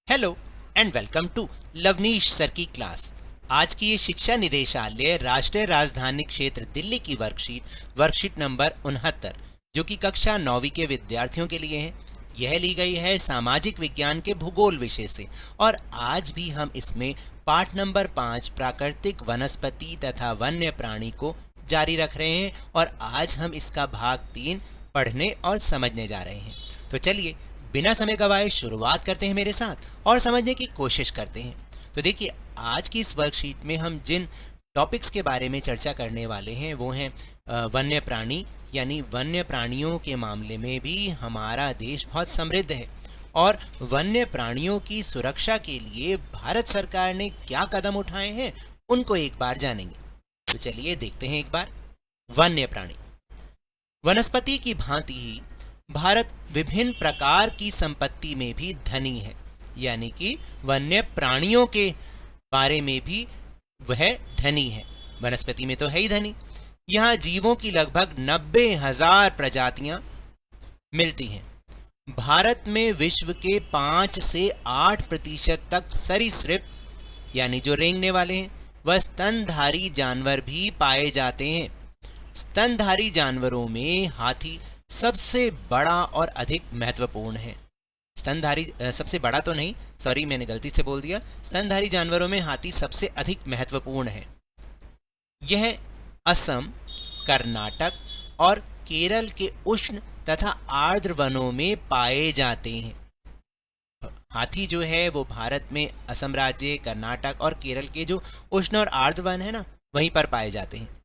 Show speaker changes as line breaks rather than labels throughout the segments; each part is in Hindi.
Hello and welcome to Lavneesh sir की क्लास। आज की ये शिक्षा निदेशालय राष्ट्रीय राजधानी क्षेत्र दिल्ली की वर्कशीट नंबर 69 जो कि कक्षा 9वीं के विद्यार्थियों के लिए है। यह ली गई है सामाजिक विज्ञान के भूगोल विषय से और आज भी हम इसमें पाठ नंबर 5 प्राकृतिक वनस्पति तथा वन्य प्राणी को जारी रख रहे हैं और आज हम इसका भाग 3 पढ़ने और समझने जा रहे हैं। तो चलिए बिना समय गवाए शुरुआत करते हैं मेरे साथ और समझने की कोशिश करते हैं। तो देखिए, आज की इस वर्कशीट में हम जिन टॉपिक्स के बारे में चर्चा करने वाले हैं वो हैं वन्य प्राणी, यानी वन्य प्राणियों के मामले में भी हमारा देश बहुत समृद्ध है और वन्य प्राणियों की सुरक्षा के लिए भारत सरकार ने क्या कदम उठाए हैं उनको एक बार जानेंगे। तो चलिए देखते हैं एक बार। वन्य प्राणी। वनस्पति की भांति ही भारत विभिन्न प्रकार की संपत्ति में भी धनी है, यानी कि वन्य प्राणियों के बारे में भी वह धनी है। वनस्पति में तो है ही धनी। यहाँ जीवों की लगभग 90,000 प्रजातियां मिलती हैं। भारत में विश्व के 5 से 8% तक सरीसृप, यानी जो रेंगने वाले हैं, व स्तनधारी जानवर भी पाए जाते हैं। स्तनधारी जानवरों में हाथी सबसे बड़ा और अधिक महत्वपूर्ण है। स्तनधारी सबसे बड़ा तो नहीं, सॉरी मैंने गलती से बोल दिया। स्तनधारी जानवरों में हाथी सबसे अधिक महत्वपूर्ण है। यह असम, कर्नाटक और केरल के उष्ण तथा आर्द्र वनों में पाए जाते हैं। हाथी जो है वो भारत में असम राज्य, कर्नाटक और केरल के जो उष्ण और आर्द्र वन है ना, वहीं पर पाए जाते हैं।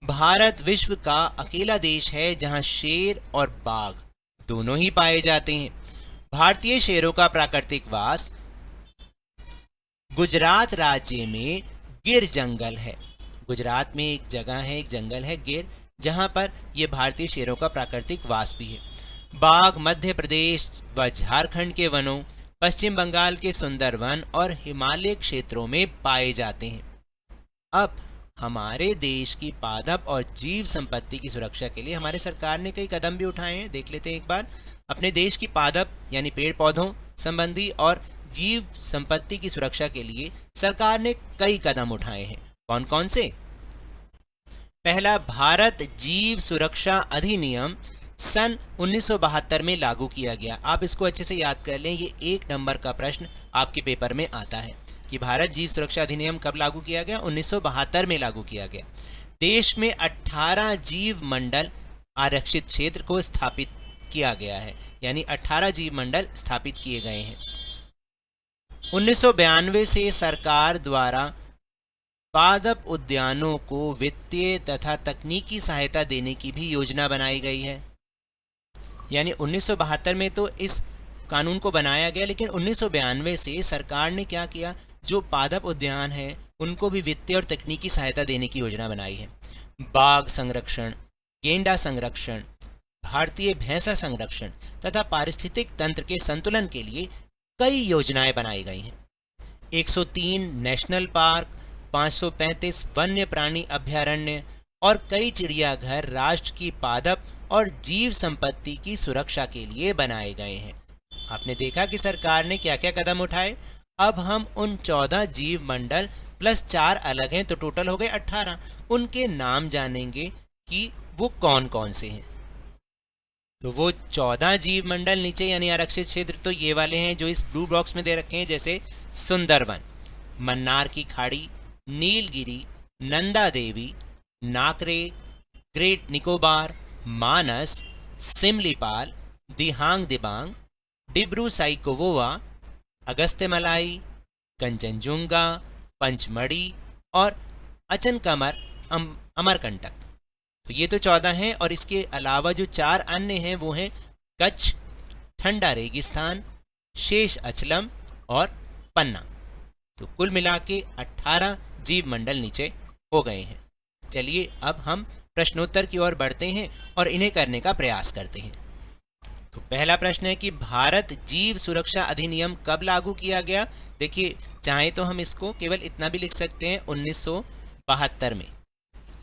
भारत विश्व का अकेला देश है जहां शेर और बाघ दोनों ही पाए जाते हैं। भारतीय शेरों का प्राकृतिक वास गुजरात राज्य में गिर जंगल है। गुजरात में एक जंगल है गिर, जहां पर यह भारतीय शेरों का प्राकृतिक वास भी है। बाघ मध्य प्रदेश व झारखंड के वनों, पश्चिम बंगाल के सुंदरवन और हिमालय क्षेत्रों में पाए जाते हैं। अब हमारे देश की पादप और जीव संपत्ति की सुरक्षा के लिए हमारे सरकार ने कई कदम भी उठाए हैं। देख लेते हैं एक बार। अपने देश की पादप यानी पेड़ पौधों संबंधी और जीव संपत्ति की सुरक्षा के लिए सरकार ने कई कदम उठाए हैं। कौन कौन से? पहला, भारत जीव सुरक्षा अधिनियम सन 1972 में लागू किया गया। आप इसको अच्छे से याद कर लें, ये 1 नंबर का प्रश्न आपके पेपर में आता है कि भारत जीव सुरक्षा अधिनियम कब लागू किया गया? 1972 में लागू किया गया। देश में 18 जीव मंडल आरक्षित क्षेत्र को स्थापित किया गया है, यानी 18 जीव मंडल स्थापित किए गए हैं। 1992 से सरकार द्वारा पादप उद्यानों को वित्तीय तथा तकनीकी सहायता देने की भी योजना बनाई गई है। यानी 1972 में तो इस कानून को बनाया गया, लेकिन 1992 से सरकार ने क्या किया, जो पादप उद्यान है उनको भी वित्तीय और तकनीकी सहायता देने की योजना बनाई है। बाघ संरक्षण, गेंडा संरक्षण, भारतीय भैंसा संरक्षण तथा पारिस्थितिक तंत्र के संतुलन के लिए कई योजनाएं बनाई गई हैं। 103 नेशनल पार्क, 535 वन्य प्राणी अभ्यारण्य और कई चिड़ियाघर राष्ट्र की पादप और जीव संपत्ति की सुरक्षा के लिए बनाए गए हैं। आपने देखा कि सरकार ने क्या क्या कदम उठाए। अब हम उन 14 जीव मंडल प्लस 4 अलग हैं, तो टोटल हो गए 18। उनके नाम जानेंगे कि वो कौन कौन से हैं। तो वो 14 जीव मंडल नीचे यानी आरक्षित क्षेत्र तो ये वाले हैं जो इस ब्लू बॉक्स में दे रखे हैं, जैसे सुंदरवन, मन्नार की खाड़ी, नीलगिरी, नंदा देवी, नाकरेक, ग्रेट निकोबार, मानस, सिमलीपाल, दिहांग दिबांग, डिब्रू साइकोवोवा, अगस्त्यमलाई, कंचनजुंगा, पंचमढ़ी और अचनकमर अमरकंटक। तो ये तो 14 हैं और इसके अलावा जो 4 अन्य हैं वो हैं कच्छ, ठंडा रेगिस्तान, शेष अचलम और पन्ना। तो कुल मिला के 18 जीव मंडल नीचे हो गए हैं। चलिए अब हम प्रश्नोत्तर की ओर बढ़ते हैं और इन्हें करने का प्रयास करते हैं। तो पहला प्रश्न है कि भारत जीव सुरक्षा अधिनियम कब लागू किया गया? देखिए, चाहे तो हम इसको केवल इतना भी लिख सकते हैं 1972 में,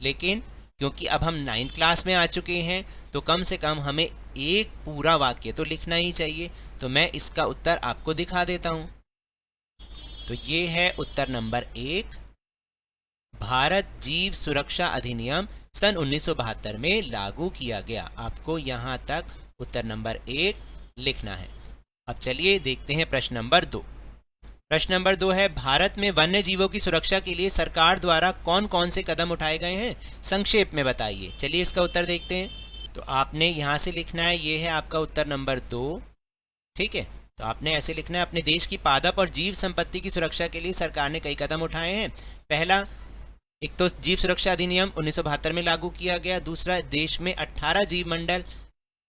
लेकिन क्योंकि अब हम 9th क्लास में आ चुके हैं तो कम से कम हमें एक पूरा वाक्य तो लिखना ही चाहिए। तो मैं इसका उत्तर आपको दिखा देता हूँ। तो ये है उत्तर नंबर 1। भारत जीव सुरक्षा अधिनियम सन 1972 में लागू किया गया। आपको यहां तक उत्तर नंबर 1 लिखना है। अब चलिए देखते हैं प्रश्न नंबर 2। प्रश्न नंबर 2 है, भारत में वन्य जीवों की सुरक्षा के लिए सरकार द्वारा कौन कौन से कदम उठाए गए हैं, संक्षेप में बताइए। चलिए इसका उत्तर देखते हैं। तो आपने यहां से लिखना है, ये है आपका उत्तर नंबर 2। ठीक है, तो आपने ऐसे लिखना है, अपने देश की पादप और जीव संपत्ति की सुरक्षा के लिए सरकार ने कई कदम उठाए हैं। पहला, एक तो जीव सुरक्षा अधिनियम 1972 में लागू किया गया। दूसरा, देश में 18 जीव मंडल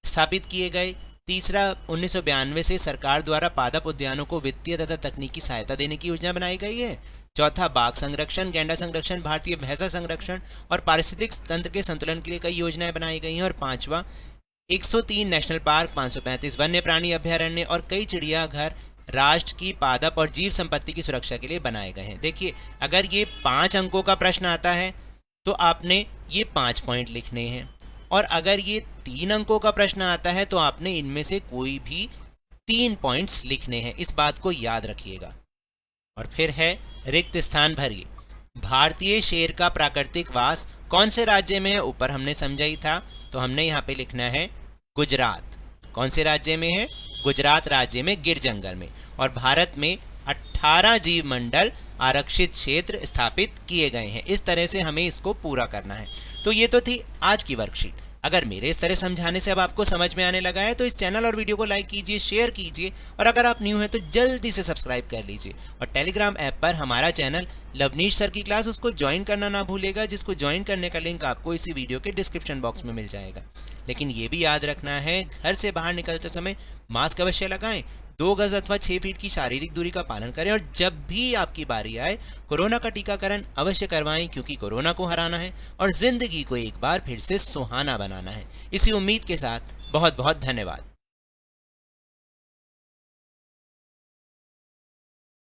स्थापित किए गए। तीसरा, 1992 से सरकार द्वारा पादप उद्यानों को वित्तीय तथा तकनीकी सहायता देने की योजना बनाई गई है। चौथा, बाघ संरक्षण, गैंडा संरक्षण, भारतीय भैंसा संरक्षण और पारिस्थितिक तंत्र के संतुलन के लिए कई योजनाएं बनाई गई हैं। और पांचवा, 103 नेशनल पार्क, 535 वन्य प्राणी अभ्यारण्य और कई चिड़ियाघर राष्ट्र की पादप और जीव संपत्ति की सुरक्षा के लिए बनाए गए हैं। देखिए, अगर ये 5 अंकों का प्रश्न आता है तो आपने ये 5 पॉइंट लिखने हैं, और अगर ये 3 अंकों का प्रश्न आता है तो आपने इनमें से कोई भी 3 पॉइंट्स लिखने हैं। इस बात को याद रखिएगा। और फिर है, रिक्त स्थान भरिए। भारतीय शेर का प्राकृतिक वास कौन से राज्य में है, ऊपर हमने समझा ही था, तो हमने यहाँ पे लिखना है गुजरात। कौन से राज्य में है? गुजरात राज्य में, गिर जंगल में। और भारत में 18 जीव मंडल आरक्षित क्षेत्र स्थापित किए गए हैं। इस तरह से हमें इसको पूरा करना है। तो ये तो थी आज की वर्कशीट। अगर मेरे इस तरह समझाने से अब आपको समझ में आने लगा है तो इस चैनल और वीडियो को लाइक कीजिए, शेयर कीजिए, और अगर आप न्यू हैं तो जल्दी से सब्सक्राइब कर लीजिए। और टेलीग्राम ऐप पर हमारा चैनल लवनीश सर की क्लास, उसको ज्वाइन करना ना भूलेगा, जिसको ज्वाइन करने का लिंक आपको इसी वीडियो के डिस्क्रिप्शन बॉक्स में मिल जाएगा। लेकिन ये भी याद रखना है, घर से बाहर निकलते समय मास्क अवश्य लगाएं, 2 गज अथवा 6 फीट की शारीरिक दूरी का पालन करें, और जब भी आपकी बारी आए कोरोना का टीकाकरण अवश्य करवाएं, क्योंकि कोरोना को हराना है और जिंदगी को एक बार फिर से सुहाना बनाना है। इसी उम्मीद के साथ बहुत बहुत धन्यवाद।